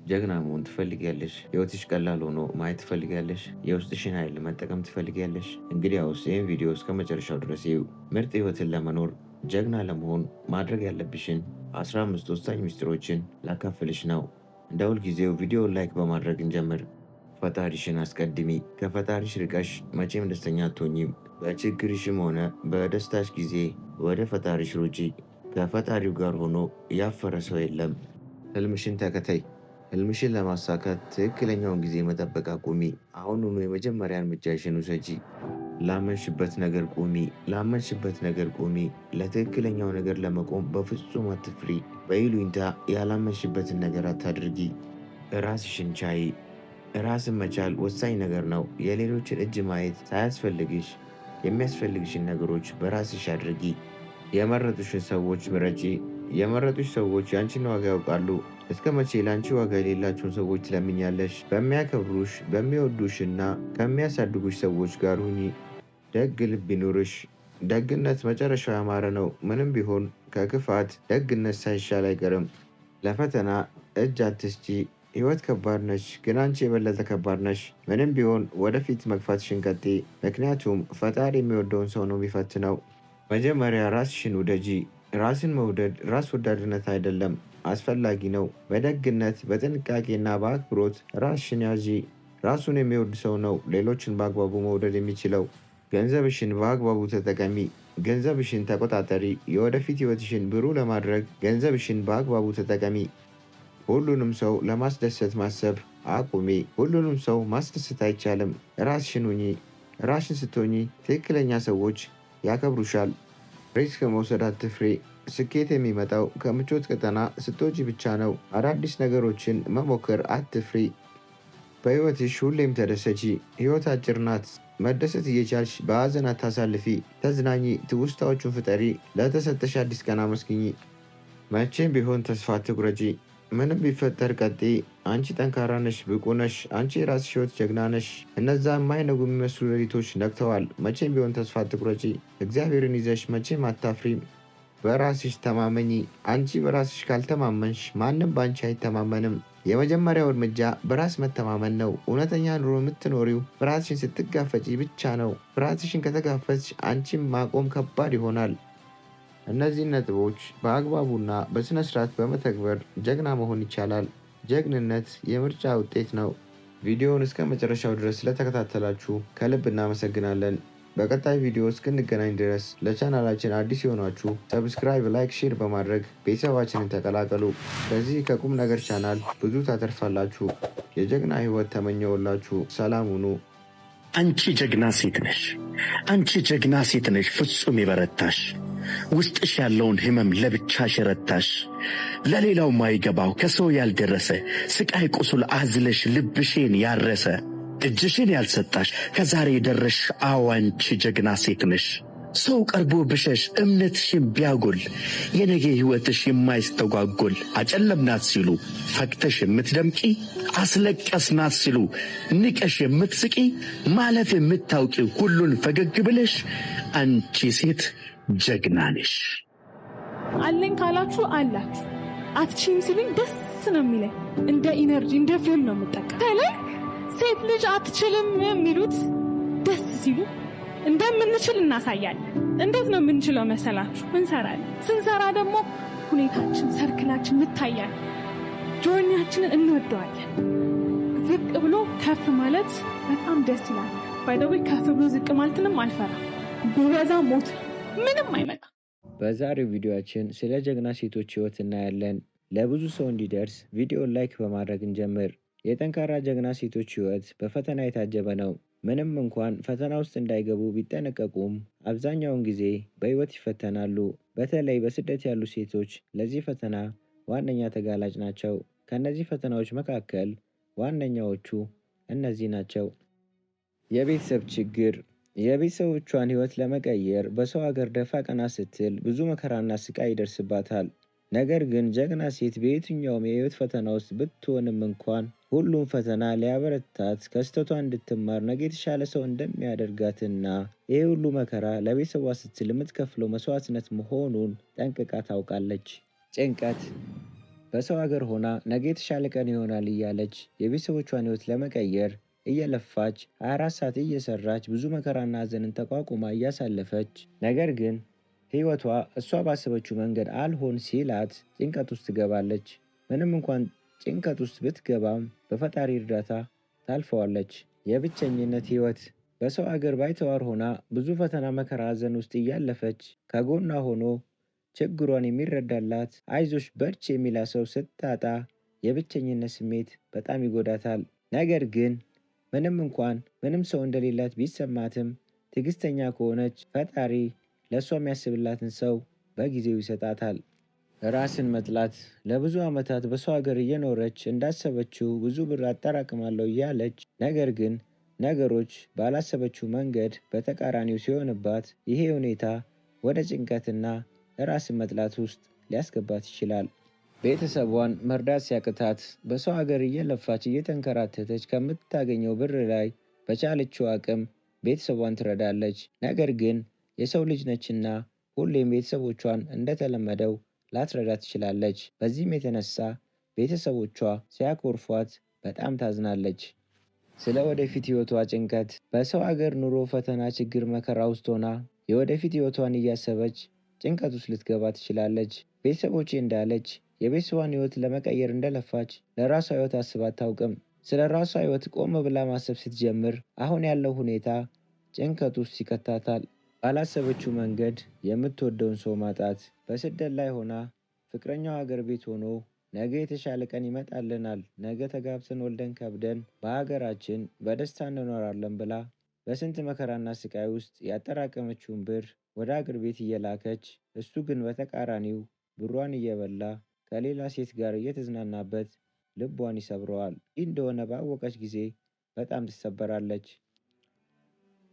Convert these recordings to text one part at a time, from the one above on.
ጀግና መሆን ትፈልጊያለሽ? ህይወትሽ ቀላል ሆኖ ማየት ትፈልጊያለሽ? የውስጥሽን ኃይል መጠቀም ትፈልጊያለሽ? እንግዲያውስ ይህን ቪዲዮ እስከ መጨረሻው ድረስ ይዩ። ምርጥ ህይወትን ለመኖር ጀግና ለመሆን ማድረግ ያለብሽን 15 ወሳኝ ምስጢሮችን ላካፍልሽ ነው። እንደ ሁልጊዜው ቪዲዮውን ላይክ በማድረግ እንጀምር። ፈጣሪሽን አስቀድሚ። ከፈጣሪሽ ርቀሽ መቼም ደስተኛ አትሆኚም። በችግርሽም ሆነ በደስታሽ ጊዜ ወደ ፈጣሪሽ ሩጪ። ከፈጣሪው ጋር ሆኖ ያፈረ ሰው የለም። ህልምሽን ተከተይ። ህልምሽን ለማሳካት ትክክለኛውን ጊዜ መጠበቅ አቁሚ። አሁኑኑ የመጀመሪያ እርምጃሽን ውሰጂ። ላመንሽበት ነገር ቁሚ። ላመንሽበት ነገር ቁሚ። ለትክክለኛው ነገር ለመቆም በፍጹም አትፍሪ። በይሉኝታ ያላመንሽበትን ነገር አታድርጊ። ራስሽን ቻይ። ራስን መቻል ወሳኝ ነገር ነው። የሌሎችን እጅ ማየት ሳያስፈልግሽ የሚያስፈልግሽን ነገሮች በራስሽ አድርጊ። የመረጡሽን ሰዎች ምረጪ። የመረጡሽ ሰዎች ያንቺን ዋጋ ያውቃሉ። እስከ መቼ ለአንቺ ዋጋ የሌላቸውን ሰዎች ትለምኛለሽ? በሚያከብሩሽ በሚወዱሽና ከሚያሳድጉሽ ሰዎች ጋር ሁኚ። ደግ ልብ ይኑርሽ። ደግነት መጨረሻው ያማረ ነው። ምንም ቢሆን ከክፋት ደግነት ሳይሻል አይቀርም። ለፈተና እጅ አትስጪ። ህይወት ከባድ ነች፣ ግን አንቺ የበለጠ ከባድ ነሽ። ምንም ቢሆን ወደፊት መግፋትሽን ቀጥይ፣ ምክንያቱም ፈጣሪ የሚወደውን ሰው ነው የሚፈትነው። መጀመሪያ ራስሽን ውደጂ። ራስን መውደድ ራስ ወዳድነት አይደለም፣ አስፈላጊ ነው። በደግነት በጥንቃቄና በአክብሮት ራስሽን ያዢ። ራሱን የሚወድ ሰው ነው ሌሎችን በአግባቡ መውደድ የሚችለው። ገንዘብሽን በአግባቡ ተጠቀሚ። ገንዘብሽን ተቆጣጠሪ። የወደፊት ህይወትሽን ብሩህ ለማድረግ ገንዘብሽን በአግባቡ ተጠቀሚ። ሁሉንም ሰው ለማስደሰት ማሰብ አቁሚ። ሁሉንም ሰው ማስደሰት አይቻልም። ራስሽን ሁኚ። ራስሽን ስትሆኚ ትክክለኛ ሰዎች ያከብሩሻል። ሪስክ መውሰድ አትፍሪ። ስኬት የሚመጣው ከምቾት ቀጠና ስትወጪ ብቻ ነው። አዳዲስ ነገሮችን መሞከር አትፍሪ። በህይወትሽ ሁሌም ተደሰቺ። ህይወት አጭር ናት። መደሰት እየቻልሽ በሀዘን አታሳልፊ። ተዝናኚ። ትውስታዎቹን ፍጠሪ። ለተሰጠሽ አዲስ ቀን አመስግኚ። መቼም ቢሆን ተስፋ አትቁረጪ። ምንም ቢፈጠር ቀጥይ። አንቺ ጠንካራ ነሽ፣ ብቁ ነሽ። አንቺ የራስሽ ህይወት ጀግና ነሽ። እነዛ የማይነጉ የሚመስሉ ሌሊቶች ነግተዋል። መቼም ቢሆን ተስፋ አትቁረጪ። እግዚአብሔርን ይዘሽ መቼም አታፍሪም። በራስሽ ተማመኚ። አንቺ በራስሽ ካልተማመንሽ ማንም በአንቺ አይተማመንም። የመጀመሪያው እርምጃ በራስ መተማመን ነው። እውነተኛ ኑሮ የምትኖሪው ፍርሃትሽን ስትጋፈጪ ብቻ ነው። ፍርሃትሽን ከተጋፈጥሽ አንቺም ማቆም ከባድ ይሆናል። እነዚህን ነጥቦች በአግባቡና በስነ ስርዓት በመተግበር ጀግና መሆን ይቻላል። ጀግንነት የምርጫ ውጤት ነው። ቪዲዮውን እስከ መጨረሻው ድረስ ስለተከታተላችሁ ከልብ እናመሰግናለን። በቀጣይ ቪዲዮ እስክንገናኝ ድረስ ለቻናላችን አዲስ የሆናችሁ ሰብስክራይብ፣ ላይክ፣ ሼር በማድረግ ቤተሰባችንን ተቀላቀሉ። ከዚህ ከቁም ነገር ቻናል ብዙ ታተርፋላችሁ። የጀግና ህይወት ተመኘውላችሁ። ሰላም ሁኑ። አንቺ ጀግና ሴት ነሽ። አንቺ ጀግና ሴት ነሽ፣ ፍጹም የበረታሽ ውስጥሽ ያለውን ህመም ለብቻሽ ረታሽ። ለሌላው ማይገባው ከሰው ያልደረሰ ስቃይ ቁስል አዝለሽ ልብሽን ያረሰ እጅሽን ያልሰጣሽ ከዛሬ የደረሽ አዋንቺ ጀግና ሴት ነሽ። ሰው ቀርቦ ብሸሽ እምነትሽን ቢያጎል የነገ ህይወትሽ የማይስተጓጎል አጨለምናት ሲሉ ፈክተሽ የምትደምቂ አስለቀስናት ሲሉ ንቀሽ የምትስቂ ማለፍ የምታውቂ ሁሉን ፈገግ ብለሽ አንቺ ሴት ጀግና ነሽ። አለኝ ካላችሁ አላችሁ። አትችይም ሲሉኝ ደስ ነው የሚለኝ። እንደ ኢነርጂ እንደ ፊል ነው የምጠቀም። ከላይ ሴት ልጅ አትችልም የሚሉት ደስ ሲሉ እንደምንችል እናሳያለን። እንዴት ነው የምንችለው መሰላችሁ? እንሰራለን። ስንሰራ ደግሞ ሁኔታችን፣ ሰርክላችን ይታያል። ጆርኒያችንን እንወደዋለን። ዝቅ ብሎ ከፍ ማለት በጣም ደስ ይላል። ባይደው ከፍ ብሎ ዝቅ ማለትንም አልፈራም። ቢበዛ ሞት ምንም አይመጣም። በዛሬው ቪዲዮአችን ስለ ጀግና ሴቶች ህይወት እናያለን። ለብዙ ሰው እንዲደርስ ቪዲዮን ላይክ በማድረግ እንጀምር። የጠንካራ ጀግና ሴቶች ህይወት በፈተና የታጀበ ነው። ምንም እንኳን ፈተና ውስጥ እንዳይገቡ ቢጠነቀቁም አብዛኛውን ጊዜ በህይወት ይፈተናሉ። በተለይ በስደት ያሉ ሴቶች ለዚህ ፈተና ዋነኛ ተጋላጭ ናቸው። ከነዚህ ፈተናዎች መካከል ዋነኛዎቹ እነዚህ ናቸው። የቤተሰብ ችግር። የቤተሰቦቿን ህይወት ለመቀየር በሰው ሀገር ደፋ ቀና ስትል ብዙ መከራና ስቃይ ይደርስባታል። ነገር ግን ጀግና ሴት በየትኛውም የህይወት ፈተና ውስጥ ብትሆንም እንኳን ሁሉም ፈተና ሊያበረታት ከስተቷ እንድትማር ነገ የተሻለ ሰው እንደሚያደርጋትና ይህ ሁሉ መከራ ለቤተሰቧ ስትል የምትከፍለው መስዋዕትነት መሆኑን ጠንቅቃ ታውቃለች። ጭንቀት። በሰው ሀገር ሆና ነገ የተሻለ ቀን ይሆናል እያለች የቤተሰቦቿን ህይወት ለመቀየር እየለፋች 24 ሰዓት እየሰራች ብዙ መከራና ሀዘንን ተቋቁማ እያሳለፈች፣ ነገር ግን ህይወቷ እሷ ባሰበችው መንገድ አልሆን ሲላት ጭንቀት ውስጥ ትገባለች። ምንም እንኳን ጭንቀት ውስጥ ብትገባም በፈጣሪ እርዳታ ታልፈዋለች። የብቸኝነት ህይወት በሰው አገር ባይተዋር ሆና ብዙ ፈተና፣ መከራ፣ ሀዘን ውስጥ እያለፈች ከጎኗ ሆኖ ችግሯን የሚረዳላት አይዞሽ በርች የሚላ ሰው ስታጣ የብቸኝነት ስሜት በጣም ይጎዳታል። ነገር ግን ምንም ሰው እንደሌላት ቢሰማትም ትዕግስተኛ ከሆነች ፈጣሪ ለእሷ የሚያስብላትን ሰው በጊዜው ይሰጣታል። ራስን መጥላት ለብዙ ዓመታት በሰው ሀገር እየኖረች እንዳሰበችው ብዙ ብር አጠራቅማለሁ እያለች፣ ነገር ግን ነገሮች ባላሰበችው መንገድ በተቃራኒው ሲሆንባት ይሄ ሁኔታ ወደ ጭንቀትና ራስን መጥላት ውስጥ ሊያስገባት ይችላል። ቤተሰቧን መርዳት ሲያቅታት በሰው ሀገር እየለፋች እየተንከራተተች ከምታገኘው ብር ላይ በቻለችው አቅም ቤተሰቧን ትረዳለች። ነገር ግን የሰው ልጅ ነችና ሁሌም ቤተሰቦቿን እንደተለመደው ላትረዳ ትችላለች። በዚህም የተነሳ ቤተሰቦቿ ሲያኮርፏት በጣም ታዝናለች። ስለ ወደፊት ህይወቷ ጭንቀት በሰው ሀገር ኑሮ ፈተና፣ ችግር፣ መከራ ውስጥ ሆና የወደፊት ህይወቷን እያሰበች ጭንቀት ውስጥ ልትገባ ትችላለች። ቤተሰቦቼ እንዳለች የቤተሰቧን ህይወት ለመቀየር እንደለፋች ለራሷ ህይወት አስባ አታውቅም። ስለ ራሷ ህይወት ቆም ብላ ማሰብ ስትጀምር አሁን ያለው ሁኔታ ጭንቀት ውስጥ ይከታታል። ባላሰበችው መንገድ የምትወደውን ሰው ማጣት፣ በስደት ላይ ሆና ፍቅረኛው ሀገር ቤት ሆኖ ነገ የተሻለ ቀን ይመጣልናል፣ ነገ ተጋብተን ወልደን ከብደን በሀገራችን በደስታ እንኖራለን ብላ በስንት መከራና ስቃይ ውስጥ ያጠራቀመችውን ብር ወደ አገር ቤት እየላከች እሱ ግን በተቃራኒው ብሯን እየበላ ከሌላ ሴት ጋር እየተዝናናበት ልቧን ይሰብረዋል። ይህ እንደሆነ ባወቀች ጊዜ በጣም ትሰበራለች።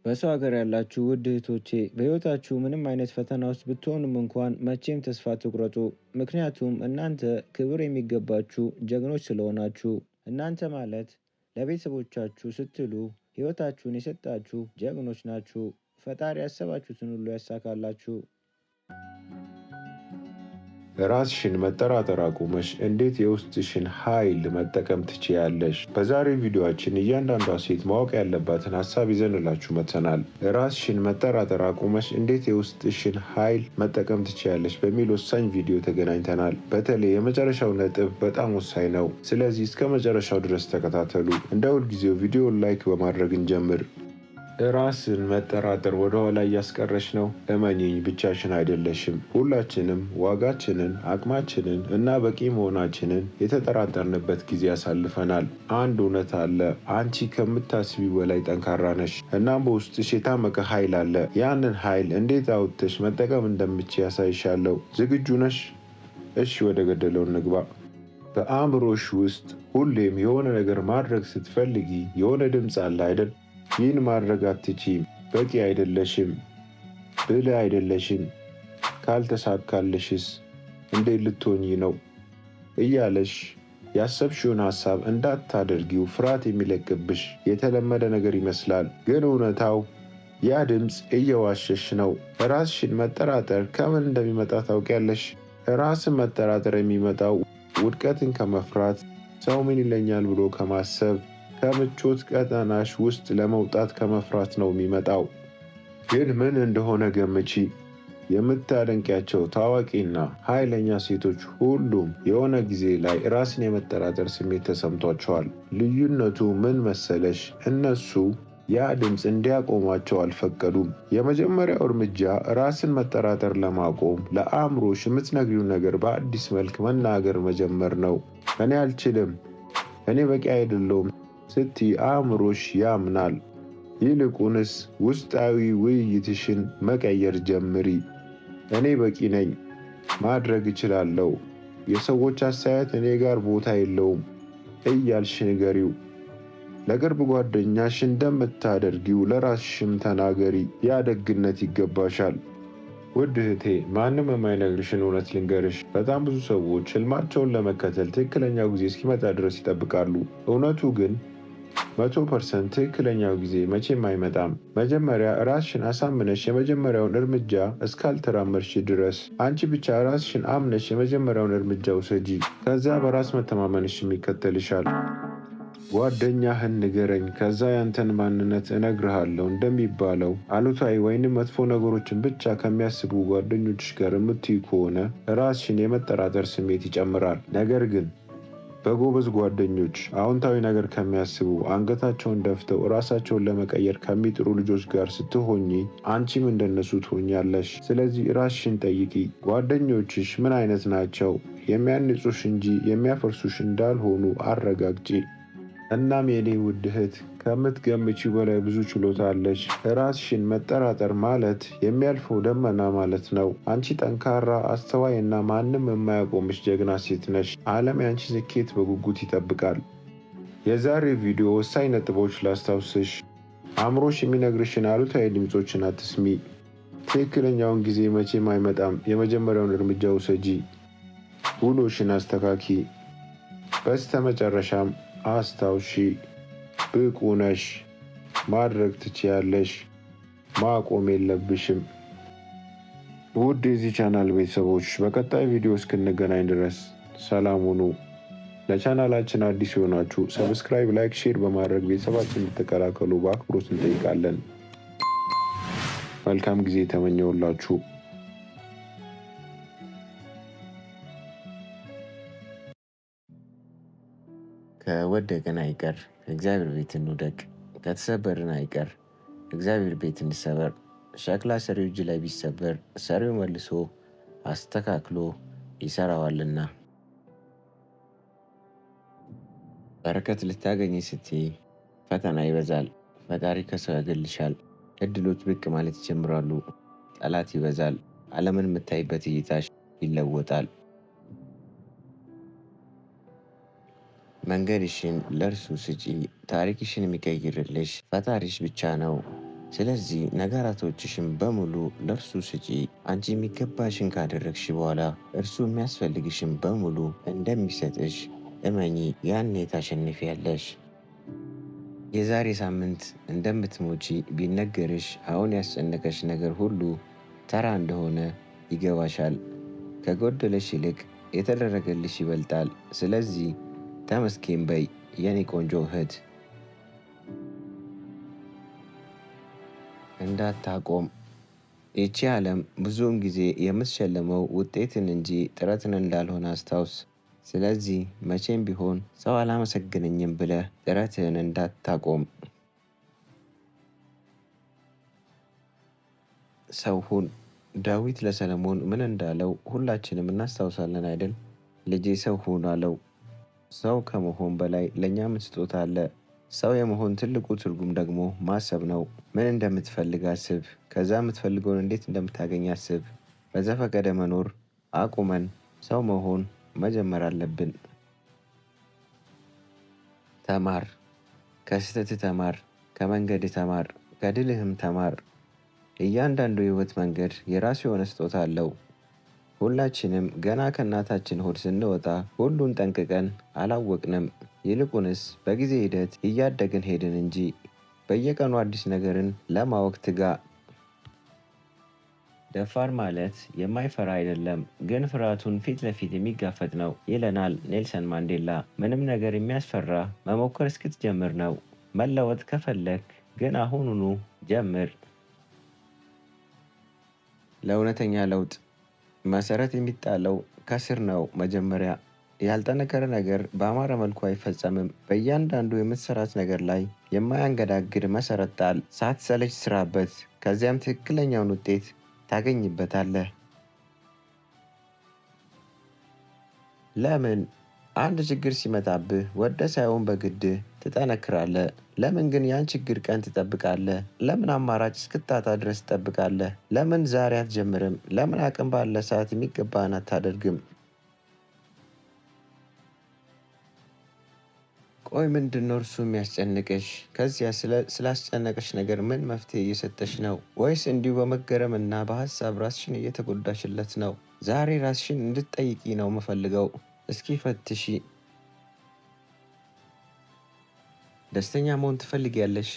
በሰው ሀገር ያላችሁ ውድ እህቶቼ በሕይወታችሁ ምንም አይነት ፈተና ውስጥ ብትሆኑም እንኳን መቼም ተስፋ ትቁረጡ። ምክንያቱም እናንተ ክብር የሚገባችሁ ጀግኖች ስለሆናችሁ። እናንተ ማለት ለቤተሰቦቻችሁ ስትሉ ሕይወታችሁን የሰጣችሁ ጀግኖች ናችሁ። ፈጣሪ ያሰባችሁትን ሁሉ ያሳካላችሁ። ራስሽን መጠራጠር አቁመሽ እንዴት የውስጥሽን ኃይል መጠቀም ትችያለሽ? በዛሬው ቪዲዮአችን እያንዳንዷ ሴት ማወቅ ያለባትን ሀሳብ ይዘንላችሁ መጥተናል። ራስሽን መጠራጠር አቁመሽ እንዴት የውስጥሽን ኃይል መጠቀም ትችያለሽ በሚል ወሳኝ ቪዲዮ ተገናኝተናል። በተለይ የመጨረሻው ነጥብ በጣም ወሳኝ ነው። ስለዚህ እስከ መጨረሻው ድረስ ተከታተሉ። እንደ ሁልጊዜው ቪዲዮን ላይክ በማድረግ እንጀምር። ራስን መጠራጠር ወደኋላ እያስቀረሽ ነው። እመኚኝ፣ ብቻሽን አይደለሽም። ሁላችንም ዋጋችንን፣ አቅማችንን እና በቂ መሆናችንን የተጠራጠርንበት ጊዜ ያሳልፈናል። አንድ እውነት አለ፣ አንቺ ከምታስቢው በላይ ጠንካራ ነሽ። እናም በውስጥሽ የታመቀ ኃይል አለ። ያንን ኃይል እንዴት አውጥተሽ መጠቀም እንደምትችይ ያሳይሻለሁ። ዝግጁ ነሽ? እሺ፣ ወደ ገደለው እንግባ። በአእምሮሽ ውስጥ ሁሌም የሆነ ነገር ማድረግ ስትፈልጊ የሆነ ድምፅ አለ አይደል? ይህን ማድረግ አትችይም፣ በቂ አይደለሽም፣ ብልህ አይደለሽም፣ ካልተሳካልሽስ እንዴት ልትሆኚ ነው እያለሽ ያሰብሽውን ሀሳብ እንዳታደርጊው ፍርሃት የሚለቅብሽ የተለመደ ነገር ይመስላል። ግን እውነታው ያ ድምፅ እየዋሸሽ ነው። ራስሽን መጠራጠር ከምን እንደሚመጣ ታውቂያለሽ? ራስን መጠራጠር የሚመጣው ውድቀትን ከመፍራት፣ ሰው ምን ይለኛል ብሎ ከማሰብ፣ ከምቾት ቀጠናሽ ውስጥ ለመውጣት ከመፍራት ነው የሚመጣው። ግን ምን እንደሆነ ገምቺ። የምታደንቂያቸው ታዋቂና ኃይለኛ ሴቶች ሁሉም የሆነ ጊዜ ላይ ራስን የመጠራጠር ስሜት ተሰምቷቸዋል። ልዩነቱ ምን መሰለሽ? እነሱ ያ ድምፅ እንዲያቆማቸው አልፈቀዱም። የመጀመሪያው እርምጃ ራስን መጠራጠር ለማቆም ለአእምሮሽ የምትነግሪው ነገር በአዲስ መልክ መናገር መጀመር ነው። እኔ አልችልም፣ እኔ በቂ አይደለሁም ስትይ አእምሮሽ ያምናል። ይልቁንስ ውስጣዊ ውይይትሽን መቀየር ጀምሪ። እኔ በቂ ነኝ፣ ማድረግ እችላለሁ፣ የሰዎች አስተያየት እኔ ጋር ቦታ የለውም እያልሽ ንገሪው። ለቅርብ ጓደኛሽ እንደምታደርጊው ለራስሽም ተናገሪ። ያ ደግነት ይገባሻል። ውድ እህቴ፣ ማንም የማይነግርሽን እውነት ልንገርሽ። በጣም ብዙ ሰዎች ህልማቸውን ለመከተል ትክክለኛው ጊዜ እስኪመጣ ድረስ ይጠብቃሉ። እውነቱ ግን 100% ትክክለኛው ጊዜ መቼም አይመጣም። መጀመሪያ ራስሽን አሳምነሽ የመጀመሪያውን እርምጃ እስካልተራመድሽ ድረስ አንቺ ብቻ ራስሽን አምነሽ የመጀመሪያውን እርምጃ ውሰጂ። ከዛ በራስ መተማመንሽም ይከተልሻል። ጓደኛህን ንገረኝ፣ ከዛ ያንተን ማንነት እነግርሃለሁ እንደሚባለው አሉታዊ ወይንም መጥፎ ነገሮችን ብቻ ከሚያስቡ ጓደኞችሽ ጋር የምትይ ከሆነ ራስሽን የመጠራጠር ስሜት ይጨምራል። ነገር ግን በጎበዝ ጓደኞች አዎንታዊ ነገር ከሚያስቡ አንገታቸውን ደፍተው ራሳቸውን ለመቀየር ከሚጥሩ ልጆች ጋር ስትሆኚ አንቺም እንደነሱ ትሆኛለሽ። ስለዚህ ራስሽን ጠይቂ። ጓደኞችሽ ምን አይነት ናቸው? የሚያንጹሽ እንጂ የሚያፈርሱሽ እንዳልሆኑ አረጋግጪ። እናም የኔ ውድ እህት ከምትገምቺው በላይ ብዙ ችሎታ አለሽ። ራስሽን መጠራጠር ማለት የሚያልፈው ደመና ማለት ነው። አንቺ ጠንካራ፣ አስተዋይ እና ማንም የማያቆምሽ ጀግና ሴት ነሽ። ዓለም ያንቺ ስኬት በጉጉት ይጠብቃል። የዛሬ ቪዲዮ ወሳኝ ነጥቦች ላስታውስሽ። አእምሮሽ የሚነግርሽን አሉታዊ ድምፆችን አትስሚ። ትክክለኛውን ጊዜ መቼም አይመጣም። የመጀመሪያውን እርምጃ ውሰጂ። ውሎሽን አስተካኪ። በስተመጨረሻም አስታውሺ፣ ብቁ ነሽ፣ ማድረግ ትችያለሽ፣ ማቆም የለብሽም። ውድ የዚህ ቻናል ቤተሰቦች በቀጣይ ቪዲዮ እስክንገናኝ ድረስ ሰላም ሁኑ። ለቻናላችን አዲስ የሆናችሁ ሰብስክራይብ፣ ላይክ፣ ሼር በማድረግ ቤተሰባችን እንድትቀላቀሉ በአክብሮት እንጠይቃለን። መልካም ጊዜ ተመኘውላችሁ። ከወደቅን አይቀር እግዚአብሔር ቤት እንውደቅ፣ ከተሰበርን አይቀር እግዚአብሔር ቤት እንሰበር። ሸክላ ሰሪው እጅ ላይ ቢሰበር ሰሪው መልሶ አስተካክሎ ይሰራዋልና። በረከት ልታገኝ ስትይ ፈተና ይበዛል። ፈጣሪ ከሰው ያገልሻል። እድሎች ብቅ ማለት ይጀምራሉ። ጠላት ይበዛል። ዓለምን የምታይበት እይታሽ ይለወጣል። መንገድሽን ለእርሱ ስጪ። ታሪክሽን የሚቀይርልሽ ፈጣሪሽ ብቻ ነው። ስለዚህ ነገራቶችሽን በሙሉ ለእርሱ ስጪ። አንቺ የሚገባሽን ካደረግሽ በኋላ እርሱ የሚያስፈልግሽን በሙሉ እንደሚሰጥሽ እመኚ። ያኔ ታሸንፊያለሽ። የዛሬ ሳምንት እንደምትሞቺ ቢነገርሽ አሁን ያስጨነቀሽ ነገር ሁሉ ተራ እንደሆነ ይገባሻል። ከጎደለሽ ይልቅ የተደረገልሽ ይበልጣል። ስለዚህ ተመስገን በይ የኔ ቆንጆ እህት። እንዳታቆም። ይቺ ዓለም ብዙውን ጊዜ የምትሸልመው ውጤትን እንጂ ጥረትን እንዳልሆነ አስታውስ። ስለዚህ መቼም ቢሆን ሰው አላመሰግነኝም ብለህ ጥረትህን እንዳታቆም። ሰው ሁን። ዳዊት ለሰለሞን ምን እንዳለው ሁላችንም እናስታውሳለን አይደል? ልጄ ሰው ሁን አለው። ሰው ከመሆን በላይ ለእኛ ምን ስጦታ አለ? ሰው የመሆን ትልቁ ትርጉም ደግሞ ማሰብ ነው። ምን እንደምትፈልግ አስብ። ከዛ የምትፈልገውን እንዴት እንደምታገኝ አስብ። በዘፈቀደ መኖር አቁመን ሰው መሆን መጀመር አለብን። ተማር። ከስህተት ተማር። ከመንገድ ተማር። ከድልህም ተማር። እያንዳንዱ የህይወት መንገድ የራሱ የሆነ ስጦታ አለው። ሁላችንም ገና ከእናታችን ሆድ ስንወጣ ሁሉን ጠንቅቀን አላወቅንም። ይልቁንስ በጊዜ ሂደት እያደግን ሄድን እንጂ። በየቀኑ አዲስ ነገርን ለማወቅ ትጋ። ደፋር ማለት የማይፈራ አይደለም፣ ግን ፍርሃቱን ፊት ለፊት የሚጋፈጥ ነው ይለናል ኔልሰን ማንዴላ። ምንም ነገር የሚያስፈራ መሞከር እስክትጀምር ነው። መለወጥ ከፈለክ ግን አሁኑኑ ጀምር። ለእውነተኛ ለውጥ መሰረት የሚጣለው ከስር ነው። መጀመሪያ ያልጠነከረ ነገር በአማረ መልኩ አይፈጸምም። በእያንዳንዱ የምትሰራት ነገር ላይ የማያንገዳግድ መሰረት ጣል። ሳትሰለች ስራበት። ከዚያም ትክክለኛውን ውጤት ታገኝበታለህ። ለምን አንድ ችግር ሲመጣብህ ወደ ሳይሆን በግድህ ትጠነክራለህ? ለምን ግን ያን ችግር ቀን ትጠብቃለህ? ለምን አማራጭ እስክታጣ ድረስ ትጠብቃለህ? ለምን ዛሬ አትጀምርም? ለምን አቅም ባለ ሰዓት የሚገባህን አታደርግም? ቆይ ምንድን ነው እርሱ የሚያስጨንቅሽ? ከዚያ ስላስጨነቀሽ ነገር ምን መፍትሄ እየሰጠሽ ነው? ወይስ እንዲሁ በመገረም እና በሀሳብ ራስሽን እየተጎዳሽለት ነው? ዛሬ ራስሽን እንድትጠይቂ ነው የምፈልገው። እስኪ ፈትሺ። ደስተኛ መሆን ትፈልጊያለሽ?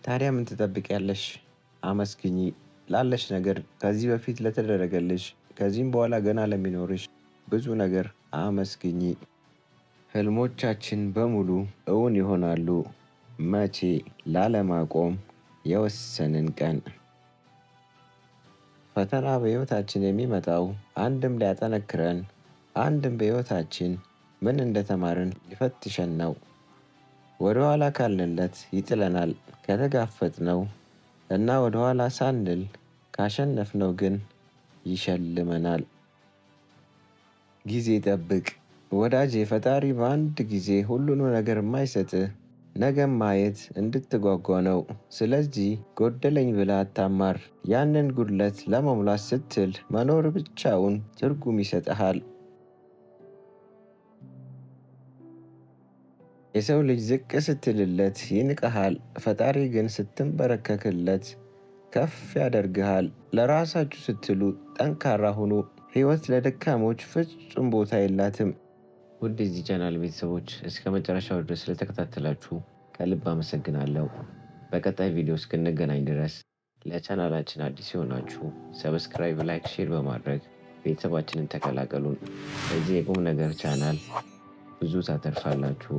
ታዲያ ምን ትጠብቂያለሽ? አመስግኚ ላለሽ ነገር፣ ከዚህ በፊት ለተደረገልሽ፣ ከዚህም በኋላ ገና ለሚኖርሽ ብዙ ነገር አመስግኚ። ህልሞቻችን በሙሉ እውን ይሆናሉ መቼ? ላለማቆም የወሰንን ቀን። ፈተና በሕይወታችን የሚመጣው አንድም ሊያጠነክረን፣ አንድም በሕይወታችን ምን እንደተማርን ሊፈትሸን ነው። ወደ ኋላ ካልንለት ይጥለናል። ከተጋፈጥነው እና ወደ ኋላ ሳንል ካሸነፍነው ግን ይሸልመናል። ጊዜ ጠብቅ ወዳጄ። ፈጣሪ በአንድ ጊዜ ሁሉንም ነገር የማይሰጥህ ነገም ማየት እንድትጓጓ ነው። ስለዚህ ጎደለኝ ብለህ አታማር። ያንን ጉድለት ለመሙላት ስትል መኖር ብቻውን ትርጉም ይሰጥሃል። የሰው ልጅ ዝቅ ስትልለት ይንቅሃል፣ ፈጣሪ ግን ስትንበረከክለት ከፍ ያደርግሃል። ለራሳችሁ ስትሉ ጠንካራ ሁኑ። ሕይወት ለደካሞች ፍጹም ቦታ የላትም። ውድ የዚህ ቻናል ቤተሰቦች እስከ መጨረሻው ድረስ ስለተከታተላችሁ ከልብ አመሰግናለሁ። በቀጣይ ቪዲዮ እስክንገናኝ ድረስ ለቻናላችን አዲስ የሆናችሁ ሰብስክራይብ፣ ላይክ፣ ሼር በማድረግ ቤተሰባችንን ተቀላቀሉን። በዚህ የቁም ነገር ቻናል ብዙ ታተርፋላችሁ።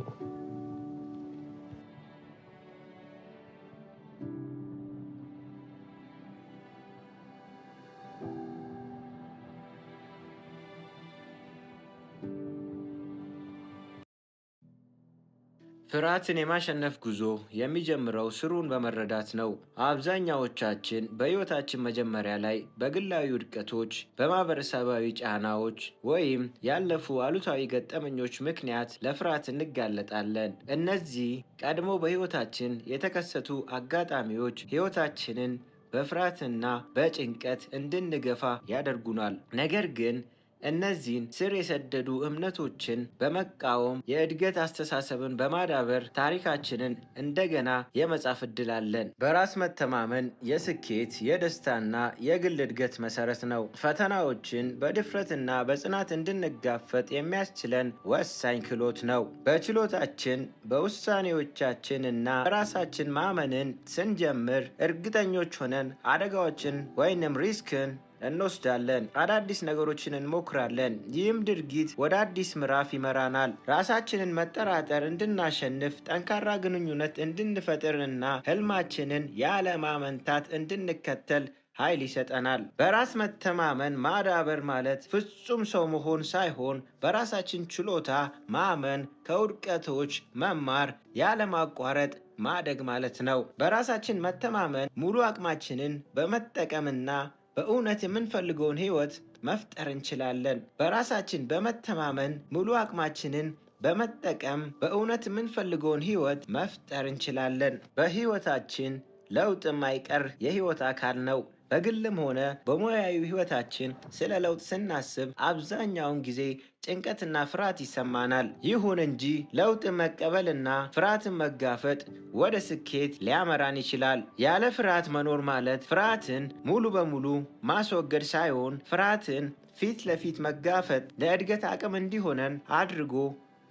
ፍርሃትን የማሸነፍ ጉዞ የሚጀምረው ስሩን በመረዳት ነው። አብዛኛዎቻችን በሕይወታችን መጀመሪያ ላይ በግላዊ ውድቀቶች፣ በማህበረሰባዊ ጫናዎች ወይም ያለፉ አሉታዊ ገጠመኞች ምክንያት ለፍርሃት እንጋለጣለን። እነዚህ ቀድሞ በሕይወታችን የተከሰቱ አጋጣሚዎች ሕይወታችንን በፍርሃትና በጭንቀት እንድንገፋ ያደርጉናል። ነገር ግን እነዚህን ስር የሰደዱ እምነቶችን በመቃወም የእድገት አስተሳሰብን በማዳበር ታሪካችንን እንደገና የመጻፍ እድል አለን። በራስ መተማመን የስኬት የደስታና የግል እድገት መሰረት ነው። ፈተናዎችን በድፍረትና በጽናት እንድንጋፈጥ የሚያስችለን ወሳኝ ክህሎት ነው። በችሎታችን በውሳኔዎቻችን እና በራሳችን ማመንን ስንጀምር እርግጠኞች ሆነን አደጋዎችን ወይንም ሪስክን እንወስዳለን። አዳዲስ ነገሮችን እንሞክራለን። ይህም ድርጊት ወደ አዲስ ምዕራፍ ይመራናል። ራሳችንን መጠራጠር እንድናሸንፍ፣ ጠንካራ ግንኙነት እንድንፈጥርና ህልማችንን ያለማመንታት እንድንከተል ኃይል ይሰጠናል። በራስ መተማመን ማዳበር ማለት ፍጹም ሰው መሆን ሳይሆን በራሳችን ችሎታ ማመን፣ ከውድቀቶች መማር፣ ያለማቋረጥ ማደግ ማለት ነው። በራሳችን መተማመን ሙሉ አቅማችንን በመጠቀምና በእውነት የምንፈልገውን ህይወት መፍጠር እንችላለን። በራሳችን በመተማመን ሙሉ አቅማችንን በመጠቀም በእውነት የምንፈልገውን ህይወት መፍጠር እንችላለን። በህይወታችን ለውጥ የማይቀር የህይወት አካል ነው። በግልም ሆነ በሙያዊ ህይወታችን ስለ ለውጥ ስናስብ አብዛኛውን ጊዜ ጭንቀትና ፍርሃት ይሰማናል። ይሁን እንጂ ለውጥን መቀበልና ፍርሃትን መጋፈጥ ወደ ስኬት ሊያመራን ይችላል። ያለ ፍርሃት መኖር ማለት ፍርሃትን ሙሉ በሙሉ ማስወገድ ሳይሆን ፍርሃትን ፊት ለፊት መጋፈጥ ለእድገት አቅም እንዲሆነን አድርጎ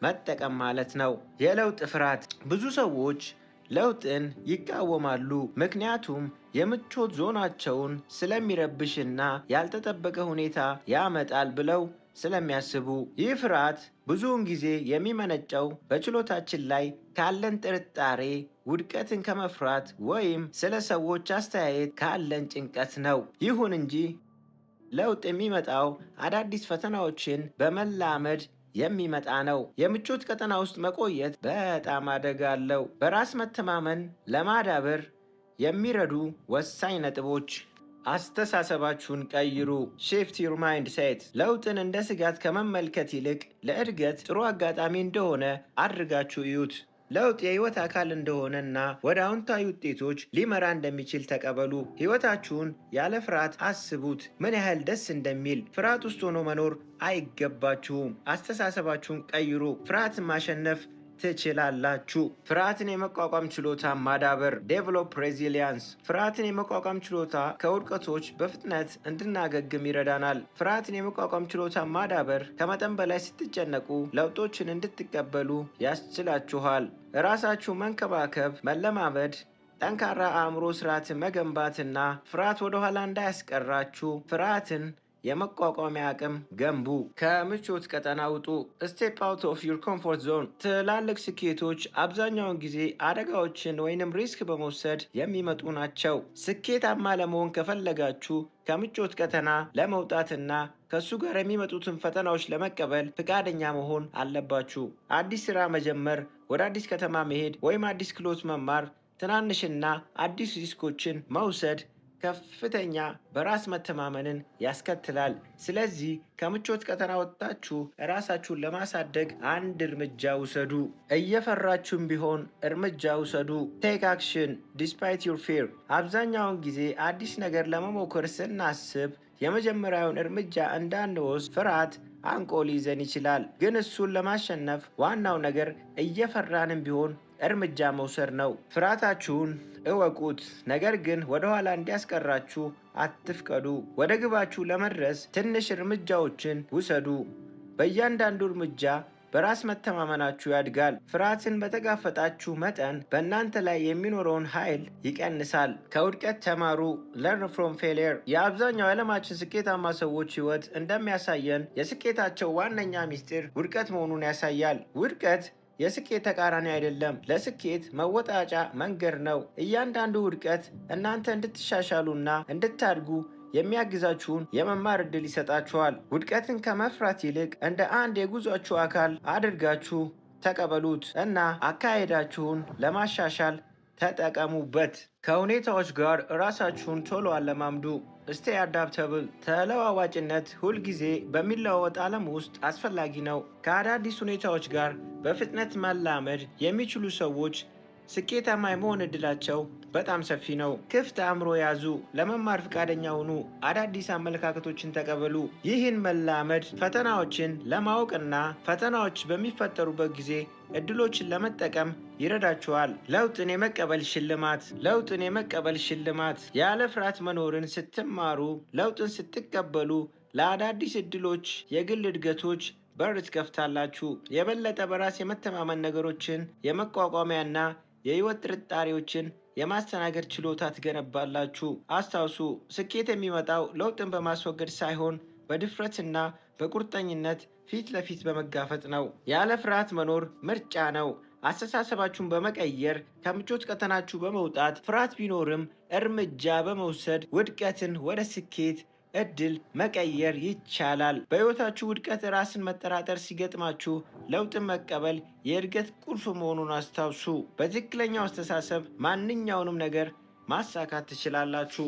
መጠቀም ማለት ነው። የለውጥ ፍርሃት ብዙ ሰዎች ለውጥን ይቃወማሉ፣ ምክንያቱም የምቾት ዞናቸውን ስለሚረብሽና ያልተጠበቀ ሁኔታ ያመጣል ብለው ስለሚያስቡ። ይህ ፍርሃት ብዙውን ጊዜ የሚመነጨው በችሎታችን ላይ ካለን ጥርጣሬ፣ ውድቀትን ከመፍራት ወይም ስለ ሰዎች አስተያየት ካለን ጭንቀት ነው። ይሁን እንጂ ለውጥ የሚመጣው አዳዲስ ፈተናዎችን በመላመድ የሚመጣ ነው። የምቾት ቀጠና ውስጥ መቆየት በጣም አደጋ አለው። በራስ መተማመን ለማዳበር የሚረዱ ወሳኝ ነጥቦች: አስተሳሰባችሁን ቀይሩ። ሺፍት ዩር ማይንድ ሴት። ለውጥን እንደ ስጋት ከመመልከት ይልቅ ለእድገት ጥሩ አጋጣሚ እንደሆነ አድርጋችሁ እዩት። ለውጥ የህይወት አካል እንደሆነና ወደ አዎንታዊ ውጤቶች ሊመራ እንደሚችል ተቀበሉ። ህይወታችሁን ያለ ፍርሃት አስቡት። ምን ያህል ደስ እንደሚል። ፍርሃት ውስጥ ሆኖ መኖር አይገባችሁም። አስተሳሰባችሁን ቀይሩ። ፍርሃትን ማሸነፍ ትችላላችሁ። ፍርሃትን የመቋቋም ችሎታ ማዳበር ዴቨሎፕ ሬዚሊያንስ። ፍርሃትን የመቋቋም ችሎታ ከውድቀቶች በፍጥነት እንድናገግም ይረዳናል። ፍርሃትን የመቋቋም ችሎታ ማዳበር ከመጠን በላይ ስትጨነቁ ለውጦችን እንድትቀበሉ ያስችላችኋል። ራሳችሁ መንከባከብ መለማመድ ጠንካራ አእምሮ ስርዓትን መገንባትና ፍርሃት ወደኋላ እንዳያስቀራችሁ ፍርሃትን የመቋቋሚያ አቅም ገንቡ። ከምቾት ቀጠና ውጡ። ስቴፕ አውት ኦፍ ዩር ኮምፎርት ዞን። ትላልቅ ስኬቶች አብዛኛውን ጊዜ አደጋዎችን ወይንም ሪስክ በመውሰድ የሚመጡ ናቸው። ስኬታማ ለመሆን ከፈለጋችሁ ከምቾት ቀጠና ለመውጣትና ከሱ ጋር የሚመጡትን ፈተናዎች ለመቀበል ፍቃደኛ መሆን አለባችሁ። አዲስ ስራ መጀመር፣ ወደ አዲስ ከተማ መሄድ ወይም አዲስ ክህሎት መማር ትናንሽና አዲስ ሪስኮችን መውሰድ ከፍተኛ በራስ መተማመንን ያስከትላል። ስለዚህ ከምቾት ቀጠና ወጥታችሁ ራሳችሁን ለማሳደግ አንድ እርምጃ ውሰዱ። እየፈራችሁም ቢሆን እርምጃ ውሰዱ። ቴክ አክሽን ዲስፓይት ዩር ፊር። አብዛኛውን ጊዜ አዲስ ነገር ለመሞከር ስናስብ የመጀመሪያውን እርምጃ እንዳንወስድ ፍርሃት አንቆ ሊይዘን ይችላል። ግን እሱን ለማሸነፍ ዋናው ነገር እየፈራንም ቢሆን እርምጃ መውሰድ ነው። ፍርሃታችሁን እወቁት፣ ነገር ግን ወደኋላ እንዲያስቀራችሁ አትፍቀዱ። ወደ ግባችሁ ለመድረስ ትንሽ እርምጃዎችን ውሰዱ። በእያንዳንዱ እርምጃ በራስ መተማመናችሁ ያድጋል። ፍርሃትን በተጋፈጣችሁ መጠን በእናንተ ላይ የሚኖረውን ኃይል ይቀንሳል። ከውድቀት ተማሩ። ለርን ፍሮም ፌሊየር። የአብዛኛው የዓለማችን ስኬታማ ሰዎች ሕይወት እንደሚያሳየን የስኬታቸው ዋነኛ ሚስጥር ውድቀት መሆኑን ያሳያል። ውድቀት የስኬት ተቃራኒ አይደለም፣ ለስኬት መወጣጫ መንገድ ነው። እያንዳንዱ ውድቀት እናንተ እንድትሻሻሉና እንድታድጉ የሚያግዛችሁን የመማር ዕድል ይሰጣችኋል። ውድቀትን ከመፍራት ይልቅ እንደ አንድ የጉዟችሁ አካል አድርጋችሁ ተቀበሉት እና አካሄዳችሁን ለማሻሻል ተጠቀሙበት። ከሁኔታዎች ጋር ራሳችሁን ቶሎ አለማምዱ። ስቴይ አዳፕተብል። ተለዋዋጭነት ሁልጊዜ በሚለዋወጥ ዓለም ውስጥ አስፈላጊ ነው። ከአዳዲስ ሁኔታዎች ጋር በፍጥነት መላመድ የሚችሉ ሰዎች ስኬታማ የመሆን ዕድላቸው በጣም ሰፊ ነው። ክፍት አእምሮ ያዙ። ለመማር ፈቃደኛ ሁኑ። አዳዲስ አመለካከቶችን ተቀበሉ። ይህን መላመድ ፈተናዎችን ለማወቅና ፈተናዎች በሚፈጠሩበት ጊዜ እድሎችን ለመጠቀም ይረዳችኋል። ለውጥን የመቀበል ሽልማት። ለውጥን የመቀበል ሽልማት። ያለ ፍርሃት መኖርን ስትማሩ፣ ለውጥን ስትቀበሉ ለአዳዲስ እድሎች፣ የግል እድገቶች በር ትከፍታላችሁ። የበለጠ በራስ የመተማመን ነገሮችን የመቋቋሚያና የህይወት ጥርጣሬዎችን የማስተናገድ ችሎታ ትገነባላችሁ። አስታውሱ፣ ስኬት የሚመጣው ለውጥን በማስወገድ ሳይሆን በድፍረትና በቁርጠኝነት ፊት ለፊት በመጋፈጥ ነው። ያለ ፍርሃት መኖር ምርጫ ነው። አስተሳሰባችሁን በመቀየር ከምቾት ቀጠናችሁ በመውጣት ፍርሃት ቢኖርም እርምጃ በመውሰድ ውድቀትን ወደ ስኬት እድል መቀየር ይቻላል። በህይወታችሁ ውድቀት ራስን መጠራጠር ሲገጥማችሁ ለውጥን መቀበል የእድገት ቁልፍ መሆኑን አስታውሱ። በትክክለኛው አስተሳሰብ ማንኛውንም ነገር ማሳካት ትችላላችሁ።